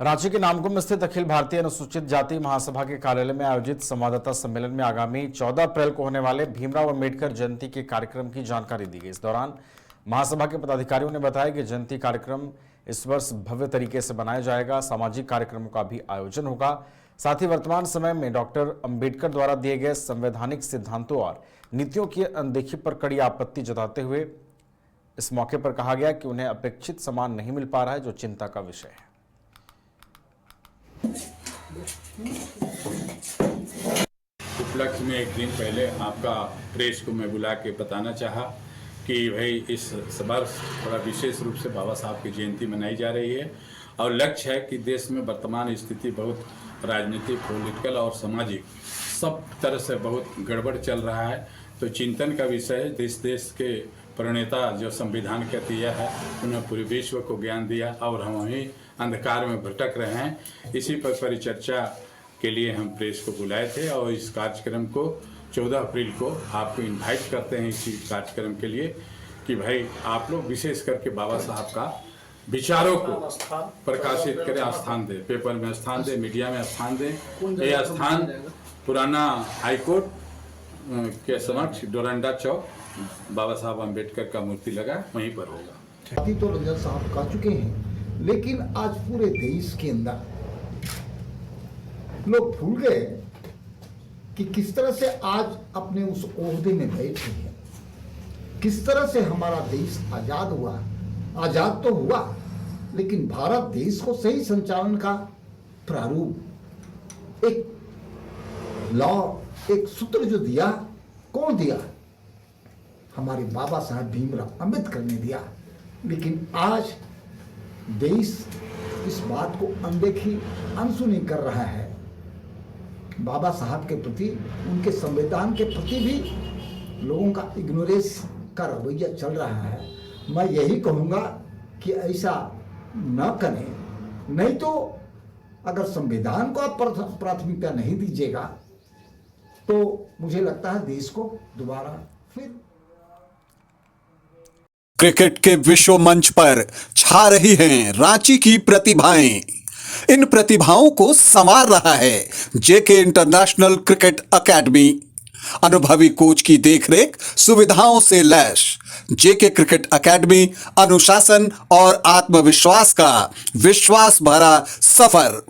रांची के नामकुम स्थित अखिल भारतीय अनुसूचित जाति महासभा के कार्यालय में आयोजित संवाददाता सम्मेलन में आगामी 14 अप्रैल को होने वाले भीमराव अंबेडकर जयंती के कार्यक्रम की जानकारी दी गई। इस दौरान महासभा के पदाधिकारियों ने बताया कि जयंती कार्यक्रम इस वर्ष भव्य तरीके से बनाया जाएगा। सामाजिक कार्यक्रमों का भी आयोजन होगा। साथ ही वर्तमान समय में डॉक्टर अंबेडकर द्वारा दिए गए संवैधानिक सिद्धांतों और नीतियों की अनदेखी पर कड़ी आपत्ति जताते हुए इस मौके पर कहा गया कि उन्हें अपेक्षित सम्मान नहीं मिल पा रहा है, जो चिंता का विषय है। उपलक्ष्य में एक दिन पहले आपका प्रेस को मैं बुला के बताना चाहा कि भाई इस वर्ष थोड़ा विशेष रूप से बाबा साहब की जयंती मनाई जा रही है और लक्ष्य है कि देश में वर्तमान स्थिति बहुत राजनीतिक, पॉलिटिकल और सामाजिक सब तरह से बहुत गड़बड़ चल रहा है। तो चिंतन का विषय है। देश के प्रणेता जो संविधान के दिया है उन्होंने पूरे विश्व को ज्ञान दिया और हम वहीं अंधकार में भटक रहे हैं। इसी पर परिचर्चा के लिए हम प्रेस को बुलाए थे और इस कार्यक्रम को 14 अप्रैल को आपको इनवाइट करते हैं इसी कार्यक्रम के लिए कि भाई आप लोग विशेष करके बाबा साहब का विचारों को प्रकाशित करें, स्थान दें, पेपर में स्थान दें, मीडिया में स्थान दें। यह स्थान पुराना हाईकोर्ट के समक्ष डोरंडा चौक बाबा साहब अम्बेडकर का मूर्ति लगा वहीं पर होगा। तो रंजन साहब कह चुके हैं, लेकिन आज पूरे देश के अंदर लोग भूल गए कि किस तरह से आज अपने उस ओहदे में बैठे हैं, किस तरह से हमारा देश आजाद हुआ। आजाद तो हुआ, लेकिन भारत देश को सही संचालन का प्रारूप, एक लॉ, एक सूत्र जो दिया, कौन दिया? हमारे बाबा साहब भीमराव अंबेडकर ने दिया। लेकिन आज देश इस बात को अनदेखी, अनसुनी कर रहा है। बाबा साहब के प्रति, उनके संविधान के प्रति भी लोगों का इग्नोरेंस का रवैया चल रहा है। मैं यही कहूँगा कि ऐसा न करें, नहीं तो अगर संविधान को आप प्राथमिकता नहीं दीजिएगा तो मुझे लगता है देश को दोबारा फिर क्रिकेट के विश्व मंच पर छा रही हैं रांची की प्रतिभाएं। इन प्रतिभाओं को संवार रहा है जेके इंटरनेशनल क्रिकेट एकेडमी। अनुभवी कोच की देखरेख, सुविधाओं से लैस जेके क्रिकेट एकेडमी अनुशासन और आत्मविश्वास का विश्वास भरा सफर।